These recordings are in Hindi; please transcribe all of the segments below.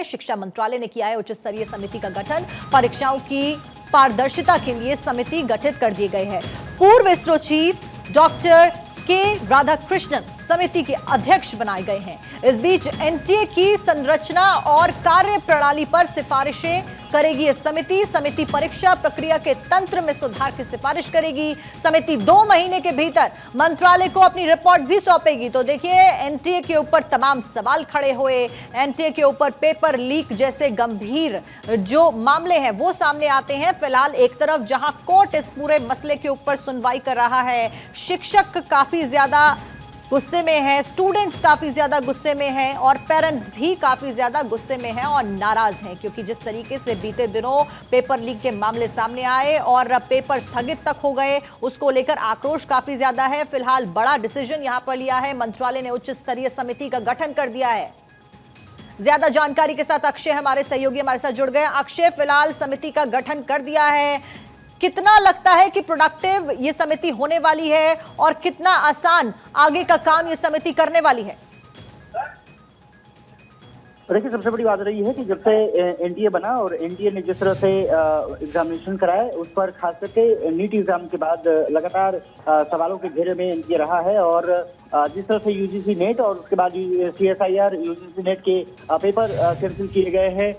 शिक्षा मंत्रालय ने किया है उच्च स्तरीय समिति का गठन। परीक्षाओं की पारदर्शिता के लिए समिति गठित कर दी गई है। पूर्व इसरो चीफ डॉक्टर के राधाकृष्णन समिति के अध्यक्ष बनाए गए हैं। इस बीच एनटीए की संरचना और कार्य प्रणाली पर सिफारिशें करेगी ये समिति परीक्षा प्रक्रिया के तंत्र में सुधार की सिफारिश करेगी। समिति 2 महीने के भीतर मंत्रालय को अपनी रिपोर्ट भी सौंपेगी। तो देखिए, एनटीए के ऊपर तमाम सवाल खड़े हुए, एनटीए के ऊपर पेपर लीक जैसे गंभीर जो मामले हैं वो सामने आते हैं। फिलहाल एक तरफ जहां कोर्ट इस पूरे मसले के ऊपर सुनवाई कर रहा है, शिक्षक काफी ज्यादा गुस्से में है, स्टूडेंट्स काफी ज्यादा गुस्से में हैं और पेरेंट्स भी काफी ज्यादा गुस्से में हैं और नाराज हैं, क्योंकि जिस तरीके से बीते दिनों पेपर लीक के मामले सामने आए और पेपर स्थगित तक हो गए, उसको लेकर आक्रोश काफी ज्यादा है। फिलहाल बड़ा डिसीजन यहां पर लिया है, मंत्रालय ने उच्च स्तरीय समिति का गठन कर दिया है। ज्यादा जानकारी के साथ अक्षय हमारे सहयोगी हमारे साथ जुड़ गए। अक्षय, फिलहाल समिति का गठन कर दिया है, कितना लगता है कि प्रोडक्टिव ये समिति होने वाली है और कितना आसान आगे का काम ये समिति करने वाली है? देखिए, सबसे बड़ी बात रही है कि जब से एनडीए बना और एनडीए ने जिस तरह से एग्जामिनेशन कराए, उस पर खास करके नीट एग्जाम के बाद लगातार सवालों के घेरे में एनडीए रहा है। और जिस तरह से यूजीसी नेट और उसके बाद सीएसआईआर यूजीसी नेट के पेपर कैंसिल किए गए हैं,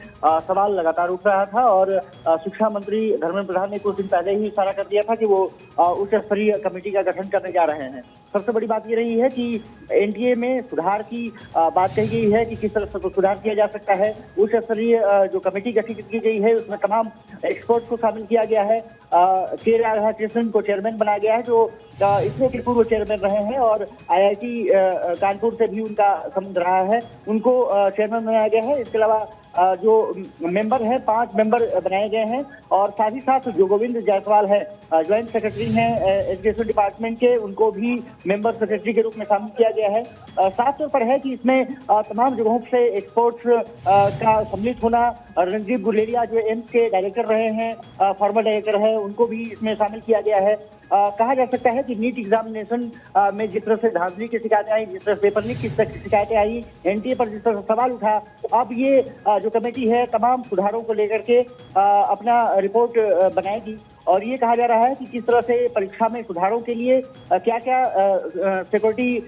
सवाल लगातार उठ रहा था। और शिक्षा मंत्री धर्मेंद्र प्रधान ने कुछ दिन पहले ही इशारा कर दिया था कि वो उच्च स्तरीय कमेटी का गठन करने जा रहे हैं। सबसे बड़ी बात ये रही है कि एनडीए में सुधार की बात कही गई है कि किस तरह से सुधार किया जा सकता है। उच्च स्तरीय जो कमेटी गठित की गई है उसमें तमाम एक्सपर्ट को शामिल किया गया है। के राधाकृष्णन को चेयरमैन बनाया गया है, जो इसरो के पूर्व चेयरमैन रहे हैं और आईआईटी कानपुर से भी उनका संबंध रहा है, उनको चेयरमैन बनाया गया है। इसके अलावा जो मेंबर हैं, 5 मेंबर बनाए गए हैं और साथ ही साथ जो गोविंद जायसवाल है, ज्वाइंट सेक्रेटरी हैं एजुकेशन डिपार्टमेंट के, उनको भी मेंबर सेक्रेटरी के रूप में शामिल किया गया है। साफ तौर पर है कि इसमें तमाम जगहों से एक्सपर्ट्स का सम्मिलित होना, रणदीप गुलेरिया जो एम्स के डायरेक्टर रहे हैं, फॉर्मर डायरेक्टर है, उनको भी इसमें शामिल किया गया है। कहा जा सकता है कि नीट एग्जामिनेशन में जिस तरह से धांधली की शिकायतें आई, जिस तरह से पेपर लीक की शिकायतें आई, एनटीए पर जिस तरह से सवाल उठा, अब ये जो कमेटी है तमाम सुधारों को लेकर के अपना रिपोर्ट बनाएगी। और ये कहा जा रहा है कि किस तरह से परीक्षा में सुधारों के लिए क्या क्या सिक्योरिटी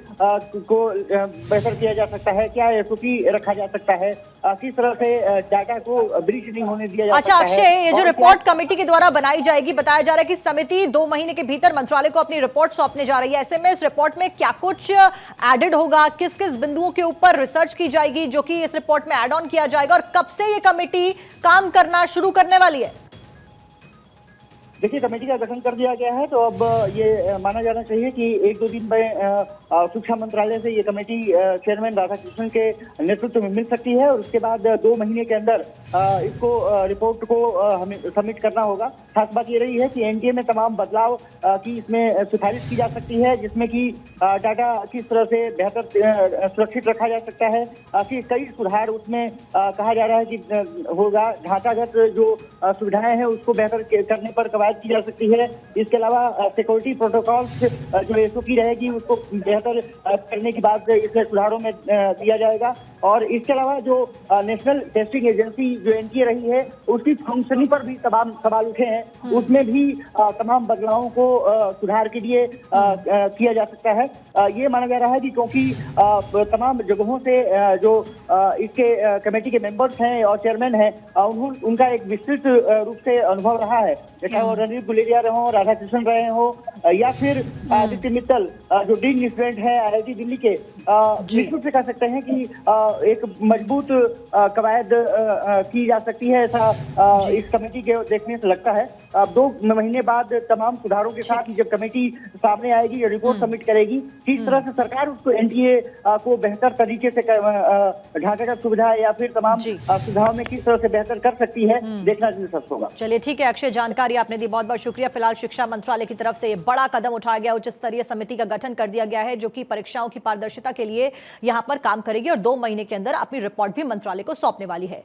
को बेहतर किया जा सकता है, क्या एसओपी रखा जा सकता है, किस तरह से डाटा को ब्रीच नहीं होने दिया जा सकता है। अच्छा अक्षय, ये जो रिपोर्ट कमेटी के द्वारा बनाई जाएगी, बताया जा रहा है कि समिति 2 महीने के भीतर मंत्रालय को अपनी रिपोर्ट सौंपने जा रही है। ऐसे में इस रिपोर्ट में क्या कुछ एडेड होगा, किस किस बिंदुओं के ऊपर रिसर्च की जाएगी जो कि इस रिपोर्ट में एड ऑन किया जाएगा, और कब से ये कमेटी काम करना शुरू करने वाली है? देखिए, कमेटी का गठन कर दिया गया है, तो अब ये माना जाना चाहिए कि 1-2 दिन में शिक्षा मंत्रालय से ये कमेटी चेयरमैन राधाकृष्णन के नेतृत्व में मिल सकती है और उसके बाद 2 महीने के अंदर इसको रिपोर्ट को हमें सबमिट करना होगा। खास बात ये रही है कि एनडीए में तमाम बदलाव की इसमें सिफारिश की जा सकती है, जिसमें कि डाटा किस तरह से बेहतर सुरक्षित रखा जा सकता है, कि कई सुधार उसमें कहा जा रहा है कि होगा। ढांचागत जो सुविधाएं हैं उसको बेहतर करने पर कवायद की जा सकती है। इसके अलावा सिक्योरिटी प्रोटोकॉल्स जो एसओपी रहेगी उसको बेहतर करने की बात इसमें सुधारों में दिया जाएगा। और इसके अलावा जो नेशनल टेस्टिंग एजेंसी जो एनटीए रही है उसकी फंक्शनिंग पर भी तमाम सवाल उठे हैं, उसमें भी तमाम बदलावों को सुधार के लिए किया जा सकता है। ये माना जा रहा है कि क्योंकि तमाम जगहों से जो इसके कमेटी के मेंबर्स हैं और चेयरमैन हैं, उनका एक विस्तृत रूप से अनुभव रहा है, चाहे वो रणदीप गुलेरिया रहे हो, राधाकृष्णन रहे हो या फिर आदित्य मित्तल जो डीन स्टूडेंट है आईआईटी दिल्ली के, निश्चित रूप से कह सकते हैं कि एक मजबूत कवायद की जा सकती है, ऐसा इस कमेटी के देखने से लगता है। अब 2 महीने बाद तमाम सुधारों के साथ जब कमेटी सामने आएगी, रिपोर्ट सबमिट करेगी, किस तरह से सरकार उसको एनडीए को बेहतर तरीके से ढांचागत सुविधा या फिर तमाम सुविधाओं में किस तरह से बेहतर कर सकती है, देखना दिलचस्प होगा। चलिए ठीक है अक्षय, जानकारी आपने दी, बहुत बहुत शुक्रिया। फिलहाल शिक्षा मंत्रालय की तरफ से ये बड़ा कदम उठाया गया, उच्च स्तरीय समिति का गठन कर दिया गया है जो कि परीक्षाओं की पारदर्शिता के लिए यहां पर काम करेगी और 2 महीने के अंदर अपनी रिपोर्ट भी मंत्रालय को सौंपने वाली है।